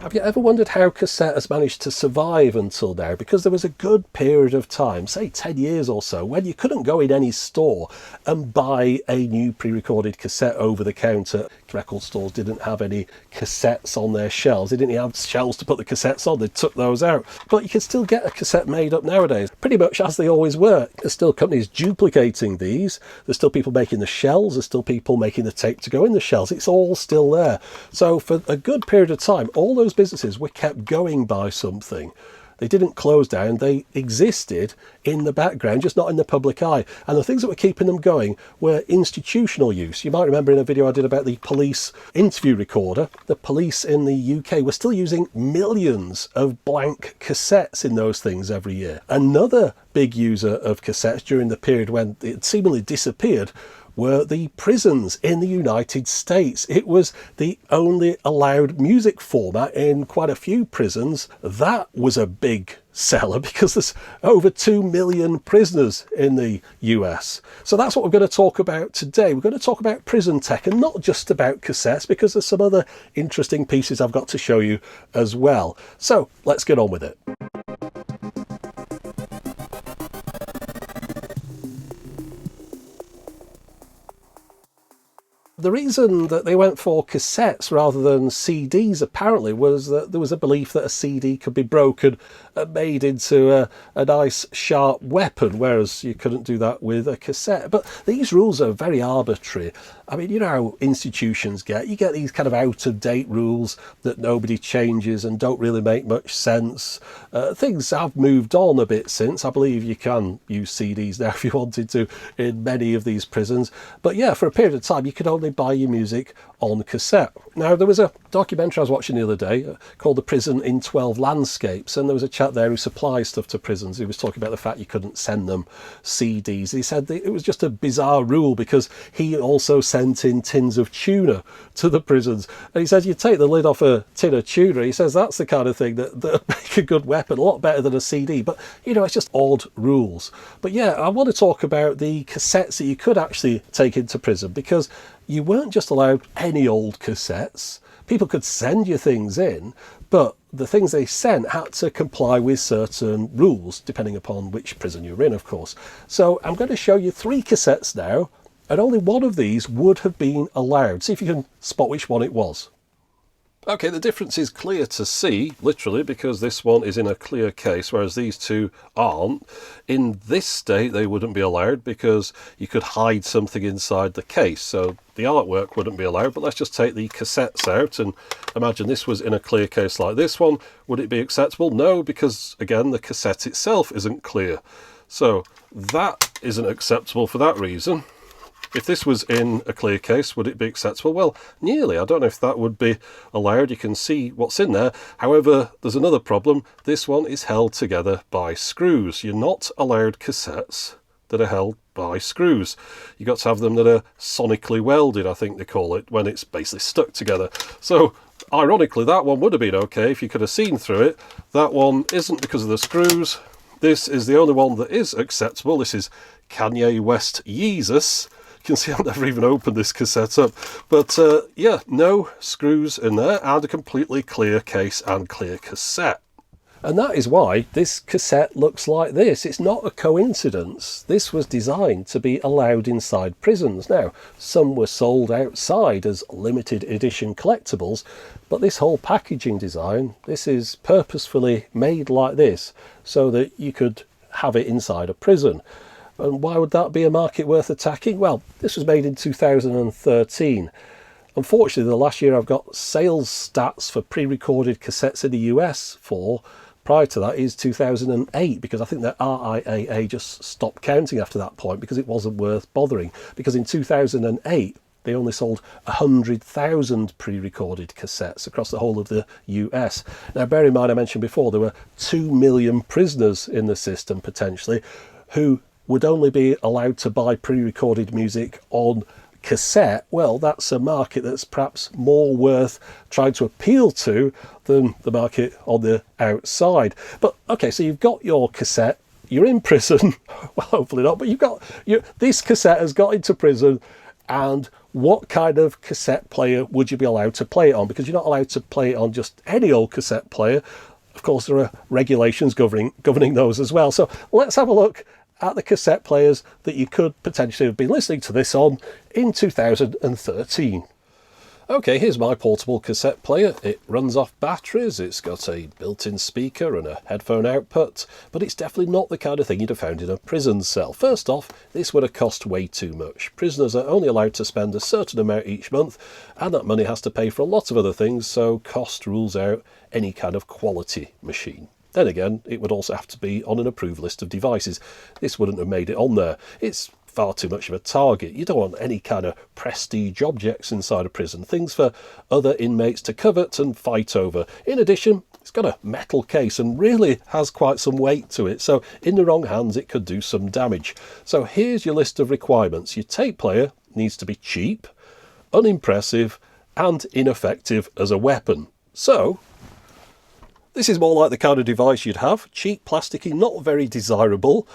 Have you ever wondered how cassette has managed to survive until now? Because there was a good period of time, say 10 years or so, when you couldn't go in any store and buy a new pre-recorded cassette over the counter. Record stores didn't have any cassettes on their shelves. They didn't have shelves to put the cassettes on. They took those out. But you can still get a cassette made up nowadays, pretty much as they always were. There's still companies duplicating these. There's still people making the shells. There's still people making the tape to go in the shells. It's all still there. So for a good period of time, all those businesses were kept going by something. They didn't close down. They existed in the background, just not in the public eye. And the things that were keeping them going were institutional use. You might remember in a video I did about the police interview recorder, the police in the UK were still using millions of blank cassettes in those things every year. Another big user of cassettes during the period when it seemingly disappeared were the prisons in the United States. It was the only allowed music format in quite a few prisons. That was a big seller because there's over 2 million prisoners in the US. So that's what we're going to talk about today. We're going to talk about prison tech and not just about cassettes, because there's some other interesting pieces I've got to show you as well. So let's get on with it. The reason that they went for cassettes rather than CDs apparently was that there was a belief that a CD could be broken and made into a nice sharp weapon, whereas you couldn't do that with a cassette. But these rules are very arbitrary. I mean, you know how institutions get. You get these kind of out-of-date rules that nobody changes and don't really make much sense. Things have moved on a bit since. I believe you can use CDs now if you wanted to in many of these prisons. But yeah, for a period of time, you could only buy your music on cassette. Now, there was a documentary I was watching the other day called The Prison in 12 Landscapes, and there was a chap there who supplies stuff to prisons. He was talking about the fact you couldn't send them CDs. He said that it was just a bizarre rule because he also sent in tins of tuna to the prisons. And he said, you take the lid off a tin of tuna, he says that's the kind of thing that make a good weapon, a lot better than a CD. But, you know, it's just odd rules. But yeah, I want to talk about the cassettes that you could actually take into prison, because you weren't just allowed any old cassettes. People could send you things in, but the things they sent had to comply with certain rules, depending upon which prison you're in, of course. So I'm going to show you 3 cassettes now, and only one of these would have been allowed. See if you can spot which one it was. Okay, the difference is clear to see, literally, because this one is in a clear case, whereas these two aren't. In this state, they wouldn't be allowed because you could hide something inside the case, so the artwork wouldn't be allowed. But let's just take the cassettes out and imagine this was in a clear case like this one. Would it be acceptable? No, because, again, the cassette itself isn't clear. So that isn't acceptable for that reason. If this was in a clear case, would it be acceptable? Well, nearly. I don't know if that would be allowed. You can see what's in there. However, there's another problem. This one is held together by screws. You're not allowed cassettes that are held by screws. You've got to have them that are sonically welded, I think they call it, when it's basically stuck together. So, ironically, that one would have been okay if you could have seen through it. That one isn't because of the screws. This is the only one that is acceptable. This is Kanye West Yeezus. You can see I've never even opened this cassette up. But yeah, no screws in there and a completely clear case and clear cassette. And that is why this cassette looks like this. It's not a coincidence. This was designed to be allowed inside prisons. Now, some were sold outside as limited edition collectibles, but this whole packaging design, this is purposefully made like this so that you could have it inside a prison. And why would that be a market worth attacking? Well, this was made in 2013. Unfortunately, the last year I've got sales stats for pre-recorded cassettes in the US for, prior to that, is 2008, because I think that RIAA just stopped counting after that point because it wasn't worth bothering. Because in 2008, they only sold 100,000 pre-recorded cassettes across the whole of the US. Now, bear in mind, I mentioned before, there were 2 million prisoners in the system, potentially, who would only be allowed to buy pre-recorded music on cassette. Well, that's a market that's perhaps more worth trying to appeal to than the market on the outside. But okay, so you've got your cassette, you're in prison, well, hopefully not, but you've got this cassette has got into prison, and what kind of cassette player would you be allowed to play it on, because you're not allowed to play it on just any old cassette player. Of course, there are regulations governing those as well. So let's have a look at the cassette players that you could potentially have been listening to this on in 2013. Okay, here's my portable cassette player. It runs off batteries, it's got a built-in speaker and a headphone output, but it's definitely not the kind of thing you'd have found in a prison cell. First off, this would have cost way too much. Prisoners are only allowed to spend a certain amount each month, and that money has to pay for a lot of other things, so cost rules out any kind of quality machine. Then again, it would also have to be on an approved list of devices. This wouldn't have made it on there. It's far too much of a target. You don't want any kind of prestige objects inside a prison, things for other inmates to covet and fight over. In addition, it's got a metal case and really has quite some weight to it, so in the wrong hands it could do some damage. So here's your list of requirements. Your tape player needs to be cheap, unimpressive and ineffective as a weapon. So this is more like the kind of device you'd have. Cheap, plasticky, not very desirable.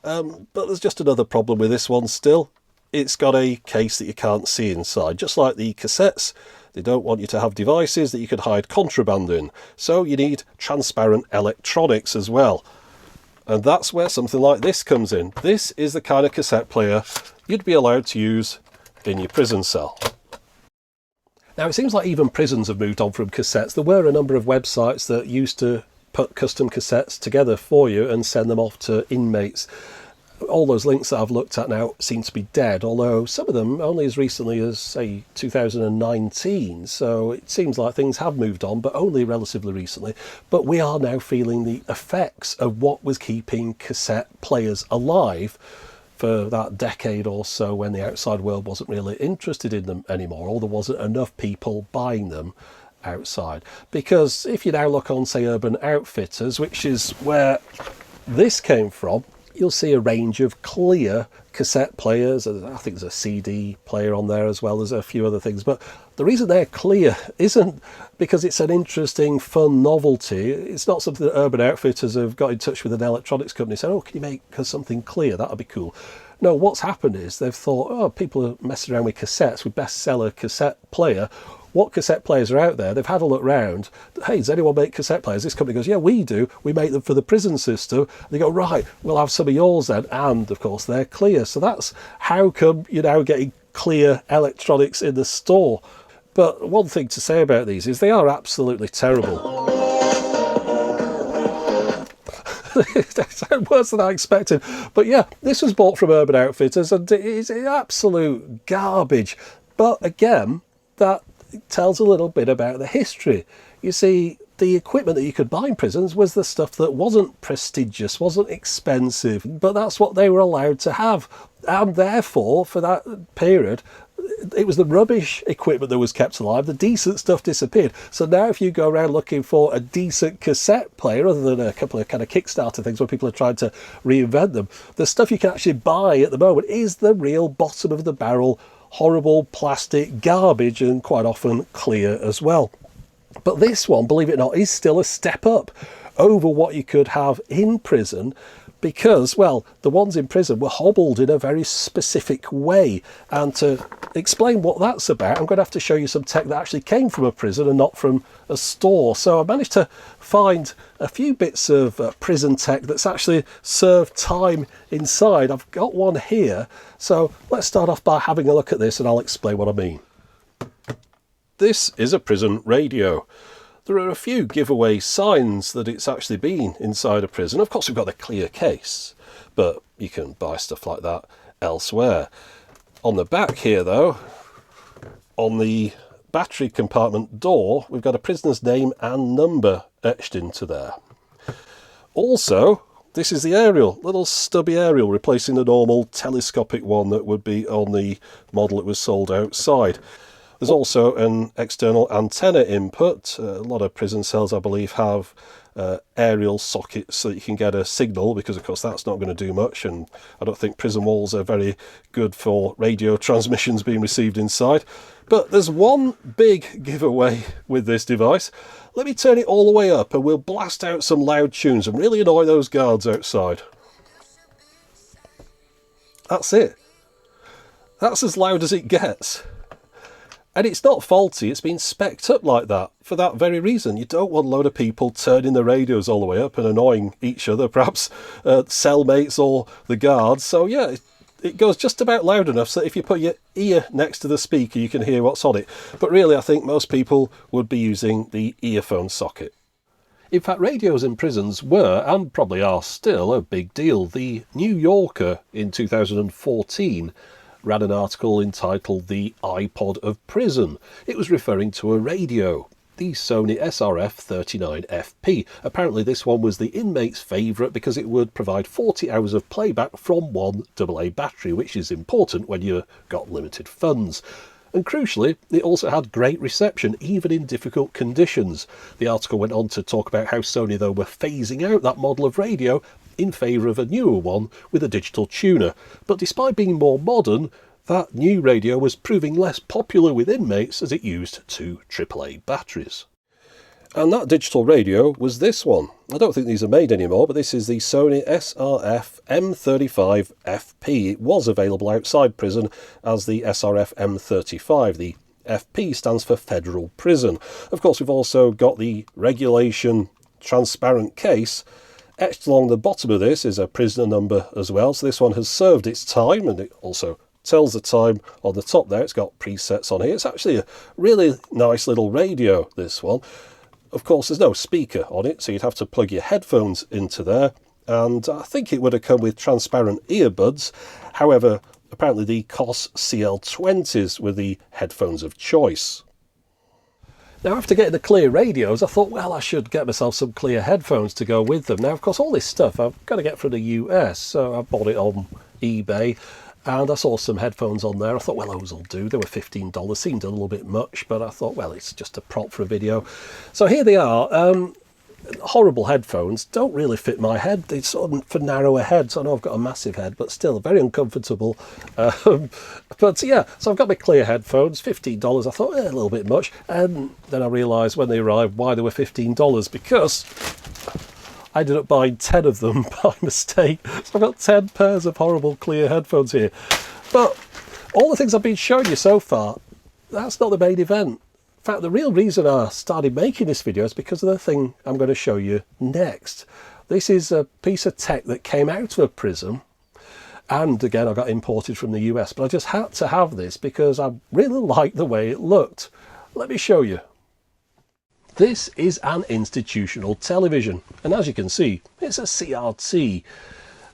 But there's just another problem with this one still. It's got a case that you can't see inside. Just like the cassettes, they don't want you to have devices that you could hide contraband in. So you need transparent electronics as well. And that's where something like this comes in. This is the kind of cassette player you'd be allowed to use in your prison cell. Now, it seems like even prisons have moved on from cassettes. There were a number of websites that used to put custom cassettes together for you and send them off to inmates. All those links that I've looked at now seem to be dead, although some of them only as recently as, say, 2019. So it seems like things have moved on, but only relatively recently. But we are now feeling the effects of what was keeping cassette players alive for that decade or so, when the outside world wasn't really interested in them anymore, or there wasn't enough people buying them outside. Because if you now look on, say, Urban Outfitters, which is where this came from, you'll see a range of clear cassette players. I think there's a CD player on there as well as a few other things. But the reason they're clear isn't because it's an interesting, fun novelty. It's not something that Urban Outfitters have got in touch with an electronics company and said, oh, can you make something clear? That'll be cool. No, what's happened is they've thought, oh, people are messing around with cassettes. We best sell a cassette player. What cassette players are out there? They've had a look round. Hey, does anyone make cassette players? This company goes, yeah, we do. We make them for the prison system. They go, right, we'll have some of yours then. And of course, they're clear. So that's how come you're now getting clear electronics in the store. But one thing to say about these is they are absolutely terrible. Worse than I expected. But yeah, this was bought from Urban Outfitters and it is absolute garbage. But again, that tells a little bit about the history. You see, the equipment that you could buy in prisons was the stuff that wasn't prestigious, wasn't expensive, but that's what they were allowed to have. And therefore, for that period, it was the rubbish equipment that was kept alive. The decent stuff disappeared. So now if you go around looking for a decent cassette player, other than a couple of kind of Kickstarter things where people are trying to reinvent them, the stuff you can actually buy at the moment is the real bottom of the barrel, horrible plastic garbage, and quite often clear as well. But this one, believe it or not, is still a step up over what you could have in prison, because, well, the ones in prison were hobbled in a very specific way. And to explain what that's about, I'm going to have to show you some tech that actually came from a prison and not from a store. So I managed to find a few bits of prison tech that's actually served time inside. I've got one here. So let's start off by having a look at this and I'll explain what I mean. This is a prison radio. There are a few giveaway signs that it's actually been inside a prison. Of course, we've got the clear case, but you can buy stuff like that elsewhere. On the back here, though, on the battery compartment door, we've got a prisoner's name and number etched into there. Also, this is the aerial, little stubby aerial, replacing the normal telescopic one that would be on the model that was sold outside. There's also an external antenna input. A lot of prison cells, I believe, have aerial sockets so that you can get a signal, because of course that's not going to do much, and I don't think prison walls are very good for radio transmissions being received inside. But there's one big giveaway with this device. Let me turn it all the way up and we'll blast out some loud tunes and really annoy those guards outside. That's it. That's as loud as it gets. And it's not faulty, it's been spec'd up like that for that very reason. You don't want a load of people turning the radios all the way up and annoying each other, perhaps cellmates or the guards. So yeah, it goes just about loud enough so that if you put your ear next to the speaker, you can hear what's on it. But really, I think most people would be using the earphone socket. In fact, radios in prisons were, and probably are still, a big deal. The New Yorker in 2014 ran an article entitled "The iPod of Prison." It was referring to a radio, the Sony SRF-39FP. Apparently this one was the inmate's favourite because it would provide 40 hours of playback from one AA battery, which is important when you've got limited funds. And crucially, it also had great reception, even in difficult conditions. The article went on to talk about how Sony, though, were phasing out that model of radio in favour of a newer one with a digital tuner. But despite being more modern, that new radio was proving less popular with inmates as it used two AAA batteries. And that digital radio was this one. I don't think these are made anymore, but this is the Sony SRF M35FP. It was available outside prison as the SRF M35. The FP stands for Federal Prison. Of course, we've also got the regulation transparent case. Etched along the bottom of this is a prisoner number as well, so this one has served its time, and it also tells the time on the top there. It's got presets on here. It's actually a really nice little radio, this one. Of course, there's no speaker on it, so you'd have to plug your headphones into there, and I think it would have come with transparent earbuds. However, apparently the COS CL20s were the headphones of choice. Now, after getting the clear radios, I thought, well, I should get myself some clear headphones to go with them. Now, of course, all this stuff I've got to get from the US, so I bought it on eBay, and I saw some headphones on there. I thought, well, those will do. They were $15. Seemed a little bit much, but I thought, well, it's just a prop for a video. So here they are. Horrible headphones, don't really fit my head. It's sort of for narrower heads. I know I've got a massive head, but still very uncomfortable. But yeah, so I've got my clear headphones, $15. I thought, a little bit much. And then I realised when they arrived why they were $15, because I ended up buying 10 of them by mistake. So I've got 10 pairs of horrible clear headphones here. But all the things I've been showing you so far, that's not the main event. In fact, the real reason I started making this video is because of the thing I'm going to show you next. This is a piece of tech that came out of a prison, and again I got imported from the US, but I just had to have this because I really liked the way it looked. Let me show you. This is an institutional television, and as you can see, it's a CRT.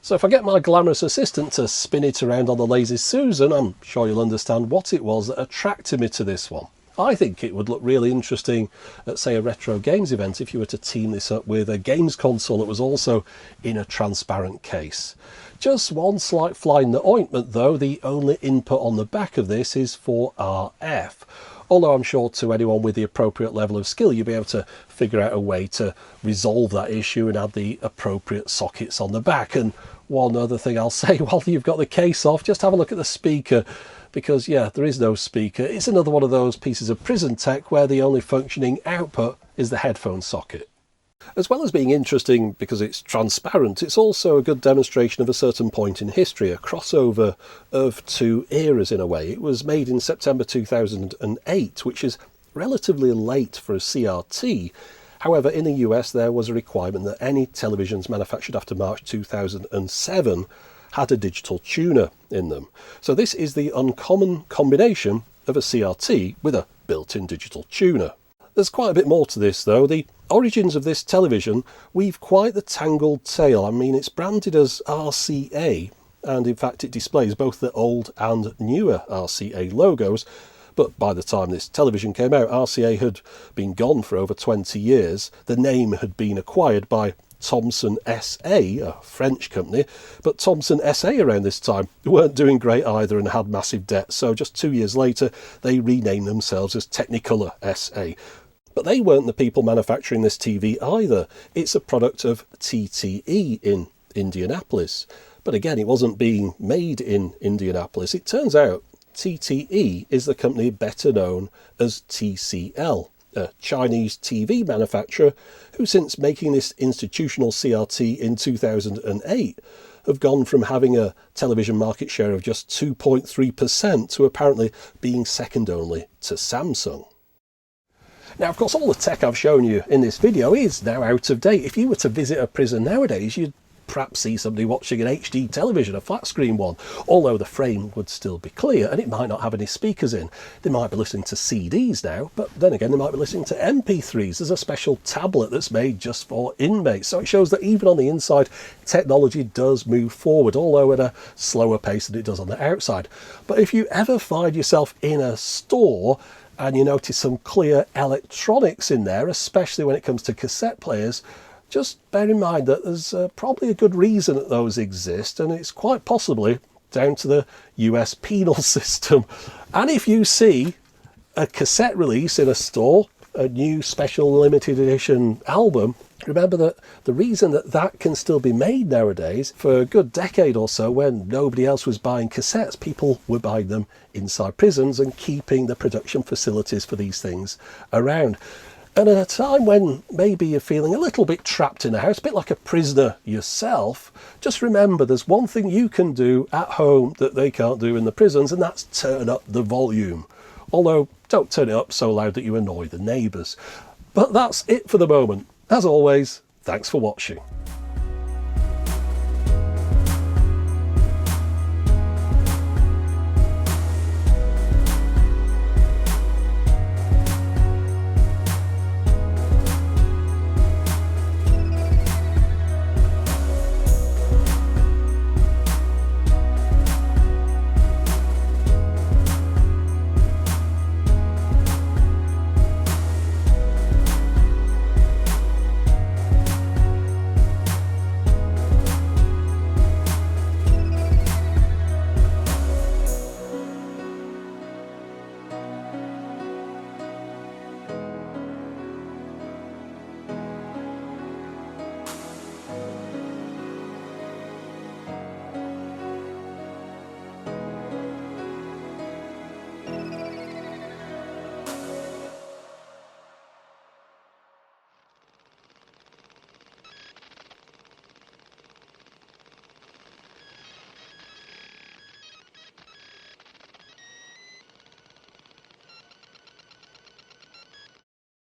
So if I get my glamorous assistant to spin it around on the Lazy Susan, I'm sure you'll understand what it was that attracted me to this one. I think it would look really interesting at, say, a retro games event if you were to team this up with a games console that was also in a transparent case. Just one slight fly in the ointment though, the only input on the back of this is for RF. Although I'm sure to anyone with the appropriate level of skill you'll be able to figure out a way to resolve that issue and add the appropriate sockets on the back. And one other thing I'll say while you've got the case off, just have a look at the speaker. Because, yeah, there is no speaker. It's another one of those pieces of prison tech where the only functioning output is the headphone socket. As well as being interesting because it's transparent, it's also a good demonstration of a certain point in history, a crossover of two eras in a way. It was made in September 2008, which is relatively late for a CRT. However, in the US there was a requirement that any televisions manufactured after March 2007 had a digital tuner in them. So this is the uncommon combination of a CRT with a built-in digital tuner. There's quite a bit more to this though. The origins of this television weave quite the tangled tale. I mean, it's branded as RCA, and in fact it displays both the old and newer RCA logos. But by the time this television came out, RCA had been gone for over 20 years. The name had been acquired by Thomson SA, a French company, but Thomson SA around this time weren't doing great either and had massive debt, so just 2 years later they renamed themselves as Technicolor SA. But they weren't the people manufacturing this TV either. It's a product of TTE in Indianapolis. But again, it wasn't being made in Indianapolis. It turns out TTE is the company better known as TCL, a Chinese TV manufacturer who, since making this institutional CRT in 2008, have gone from having a television market share of just 2.3% to apparently being second only to Samsung. Now, of course, all the tech I've shown you in this video is now out of date. If you were to visit a prison nowadays, you'd perhaps see somebody watching an HD television, a flat screen one, although the frame would still be clear and it might not have any speakers in. They might be listening to CDs now, but then again they might be listening to MP3s. There's a special tablet that's made just for inmates, so it shows that even on the inside technology does move forward, although at a slower pace than it does on the outside. But if you ever find yourself in a store and you notice some clear electronics in there, especially when it comes to cassette players, just bear in mind that there's probably a good reason that those exist, and it's quite possibly down to the US penal system. And if you see a cassette release in a store, a new special limited edition album, remember that the reason that that can still be made nowadays, for a good decade or so when nobody else was buying cassettes, people were buying them inside prisons and keeping the production facilities for these things around. And at a time when maybe you're feeling a little bit trapped in a house, a bit like a prisoner yourself, just remember there's one thing you can do at home that they can't do in the prisons, and that's turn up the volume. Although, don't turn it up so loud that you annoy the neighbours. But that's it for the moment. As always, thanks for watching.